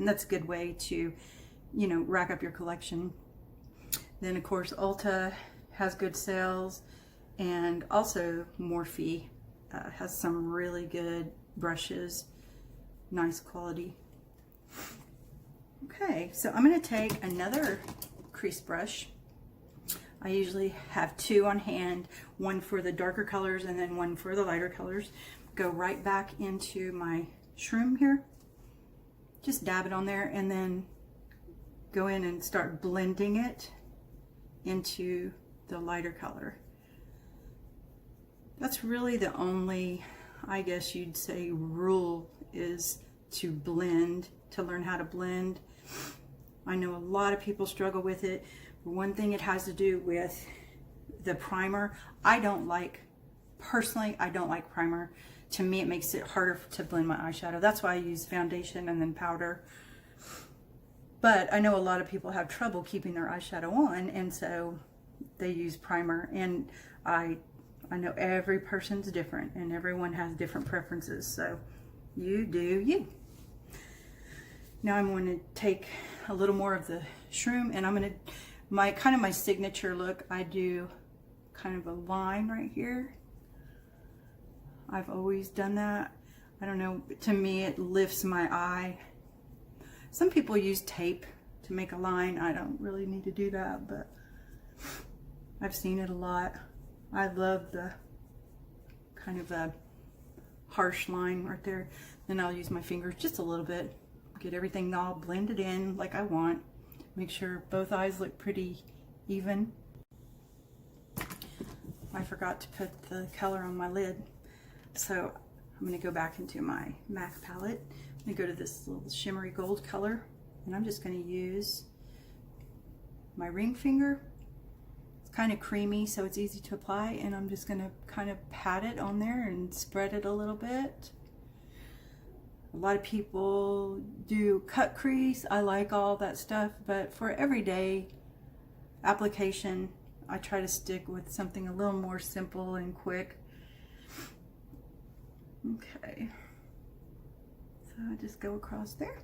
And that's a good way to, you know, rack up your collection. Then of course Ulta has good sales, and also Morphe has some really good brushes, nice quality. Okay, so I'm going to take another crease brush. I usually have two on hand, one for the darker colors and then one for the lighter colors. Go right back into my shroom here, just dab it on there, and then go in and start blending it into the lighter color. That's really the only, I guess you'd say, rule, is to blend, to learn how to blend. I know a lot of people struggle with it. One thing it has to do with the primer. Personally, I don't like primer. To me, it makes it harder to blend my eyeshadow. That's why I use foundation and then powder. But I know a lot of people have trouble keeping their eyeshadow on, and so they use primer. And I know every person's different, and everyone has different preferences. So you do you. Now I'm going to take a little more of the shroom, and I'm going to, my signature look, I do kind of a line right here. I've always done that. I don't know, to me it lifts my eye. Some people use tape to make a line. I don't really need to do that, but I've seen it a lot. I love the kind of a harsh line right there. Then I'll use my fingers just a little bit, get everything all blended in like I want. Make sure both eyes look pretty even. I forgot to put the color on my lid, so I'm going to go back into my MAC palette. I'm going to go to this little shimmery gold color, and I'm just going to use my ring finger. It's kind of creamy, so it's easy to apply, and I'm just going to kind of pat it on there and spread it a little bit. A lot of people do cut crease. I like all that stuff, but for everyday application, I try to stick with something a little more simple and quick. Okay, so I just go across there.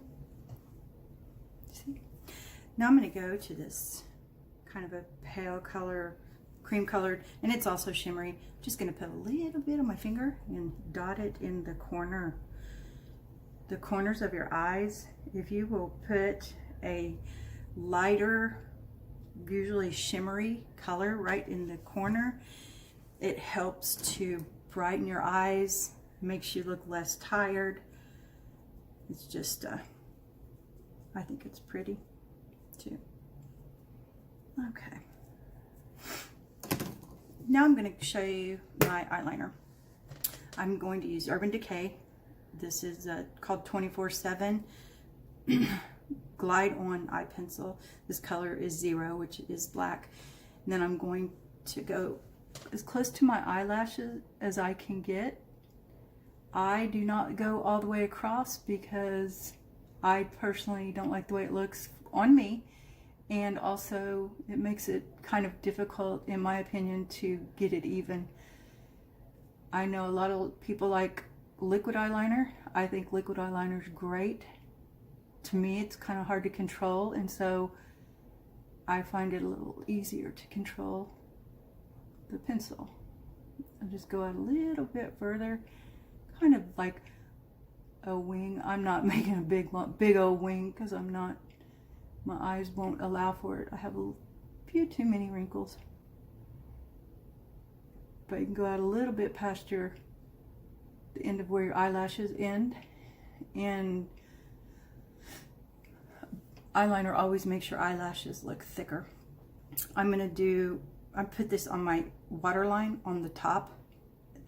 See? Now I'm going to go to this kind of a pale color, cream colored, and it's also shimmery. I'm just going to put a little bit on my finger and dot it in the corners of your eyes. If you will put a lighter, usually shimmery color right in the corner, it helps to brighten your eyes, makes you look less tired. It's just, I think it's pretty too. Okay. Now I'm going to show you my eyeliner. I'm going to use Urban Decay. This is called 24/7 Glide On Eye Pencil. This color is 0, which is black. And then I'm going to go as close to my eyelashes as I can get. I do not go all the way across because I personally don't like the way it looks on me. And also it makes it kind of difficult, in my opinion, to get it even. I know a lot of people like liquid eyeliner. I think liquid eyeliner is great. To me, it's kind of hard to control, and so I find it a little easier to control the pencil. I'll just go out a little bit further, kind of like a wing. I'm not making a big old wing because I'm not, my eyes won't allow for it. I have a few too many wrinkles. But you can go out a little bit past the end of where your eyelashes end, and eyeliner always makes your eyelashes look thicker. I put this on my waterline on the top.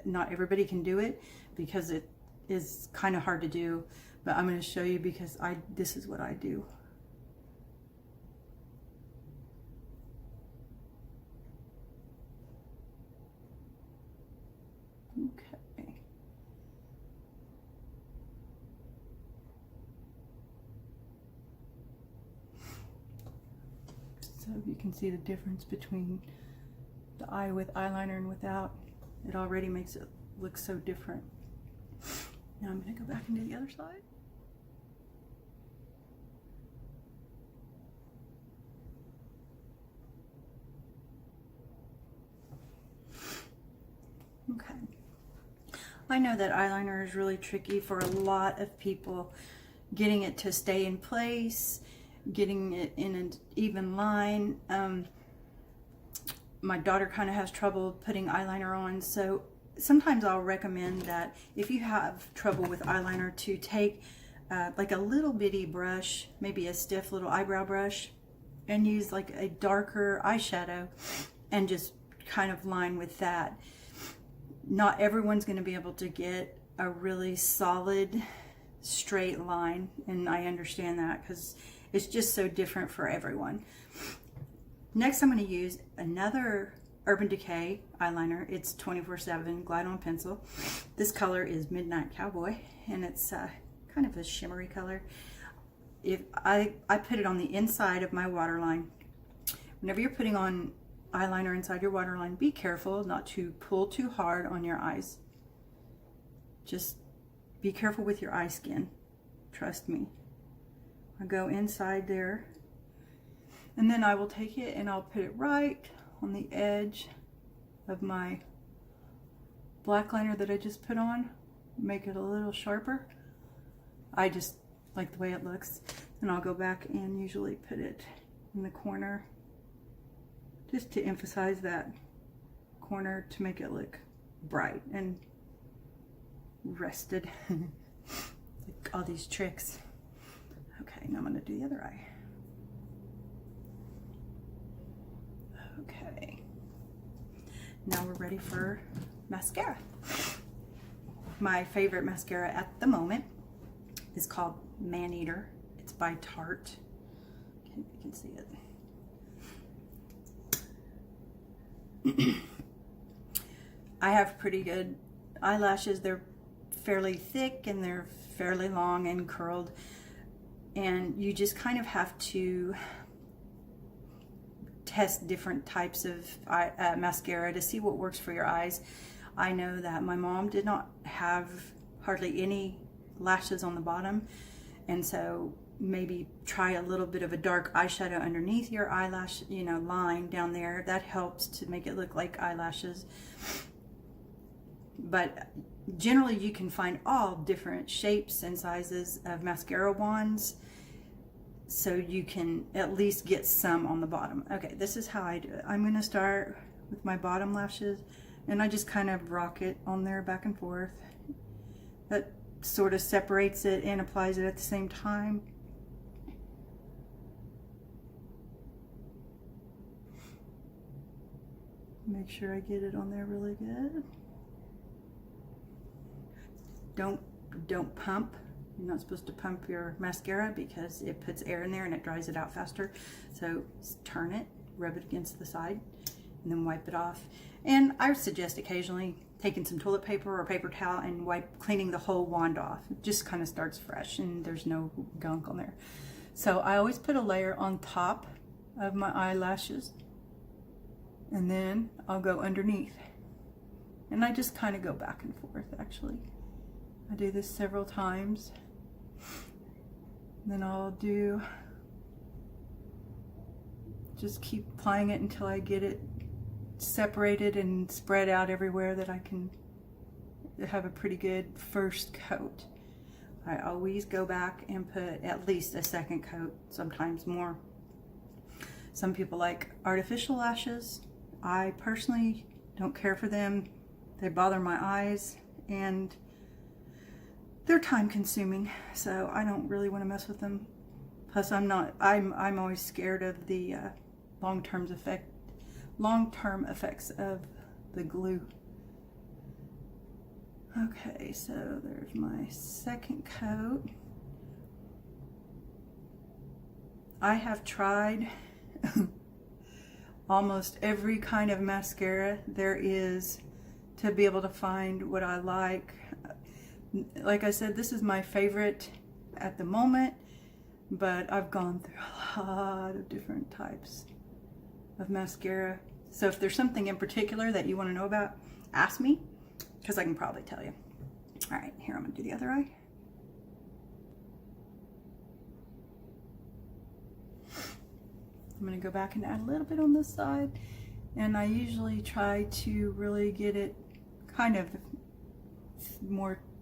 Not everybody can do it because it is kind of hard to do, but I'm going to show you because this is what I do. Okay. So you can see the difference between the eye with eyeliner and without. It already makes it look so different. Now I'm going to go back into the other side. I know that eyeliner is really tricky for a lot of people, getting it to stay in place, getting it in an even line. My daughter kind of has trouble putting eyeliner on, so sometimes I'll recommend that if you have trouble with eyeliner, to take like a little bitty brush, maybe a stiff little eyebrow brush, and use like a darker eyeshadow and just kind of line with that. Not everyone's going to be able to get a really solid straight line, and I understand that because it's just so different for everyone. Next, I'm going to use another Urban Decay eyeliner. It's 24/7 Glide On Pencil. This color is Midnight Cowboy, and it's kind of a shimmery color. If I put it on the inside of my waterline. Whenever you're putting on eyeliner inside your waterline, be careful not to pull too hard on your eyes. Just be careful with your eye skin. Trust me. I go inside there, and then I will take it and I'll put it right on the edge of my black liner that I just put on. Make it a little sharper. I just like the way it looks. And I'll go back and usually put it in the corner, just to emphasize that corner, to make it look bright and rested. Like all these tricks. Okay, now I'm going to do the other eye. Okay, now we're ready for mascara. My favorite mascara at the moment is called Maneater. It's by Tarte. You can see it. I have pretty good eyelashes. They're fairly thick and they're fairly long and curled, and you just kind of have to test different types of mascara to see what works for your eyes. I know that my mom did not have hardly any lashes on the bottom, and so maybe try a little bit of a dark eyeshadow underneath your eyelash, you know, line down there. That helps to make it look like eyelashes. But generally you can find all different shapes and sizes of mascara wands, so you can at least get some on the bottom. Okay, this is how I do it. I'm going to start with my bottom lashes, and I just kind of rock it on there back and forth. That sort of separates it and applies it at the same time. Make sure I get it on there really good. Don't pump. You're not supposed to pump your mascara because it puts air in there and it dries it out faster. So turn it, rub it against the side, and then wipe it off. And I suggest occasionally taking some toilet paper or paper towel and cleaning the whole wand off. It just kind of starts fresh and there's no gunk on there. So I always put a layer on top of my eyelashes, and then I'll go underneath. And I just kind of go back and forth, actually. I do this several times. Then I'll just keep applying it until I get it separated and spread out everywhere, that I can have a pretty good first coat. I always go back and put at least a second coat, sometimes more. Some people like artificial lashes. I personally don't care for them. They bother my eyes and they're time consuming, so I don't really want to mess with them. Plus I'm always scared of the long-term effects of the glue. Okay, so there's my second coat. I have tried almost every kind of mascara there is to be able to find what I like. Like I said, this is my favorite at the moment, but I've gone through a lot of different types of mascara. So if there's something in particular that you want to know about, ask me, because I can probably tell you. All right, here I'm going to do the other eye. I'm going to go back and add a little bit on this side, and I usually try to really get it kind of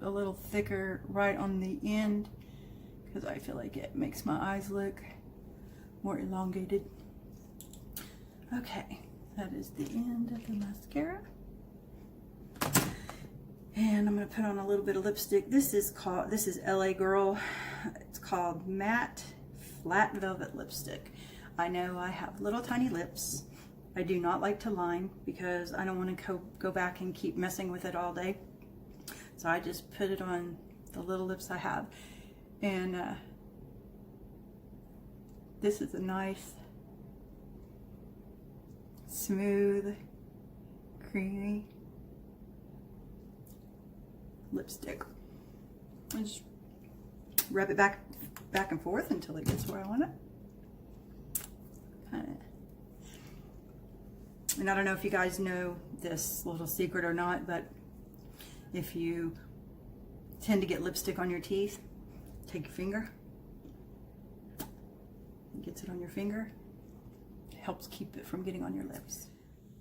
a little thicker right on the end because I feel like it makes my eyes look more elongated. Okay, that is the end of the mascara. And I'm gonna put on a little bit of lipstick. This is LA Girl. It's called Matte Flat Velvet Lipstick. I know I have little tiny lips. I do not like to line because I don't want to go back and keep messing with it all day. So I just put it on the little lips I have. And this is a nice, smooth, creamy lipstick. I just rub it back and forth until it gets where I want it. And I don't know if you guys know this little secret or not, but if you tend to get lipstick on your teeth, take your finger, it gets it on your finger, it helps keep it from getting on your lips.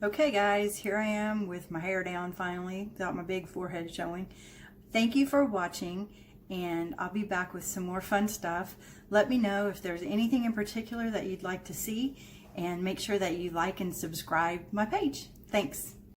Okay guys, here I am with my hair down finally, without my big forehead showing. Thank you for watching, and I'll be back with some more fun stuff. Let me know if there's anything in particular that you'd like to see, and make sure that you like and subscribe my page. Thanks.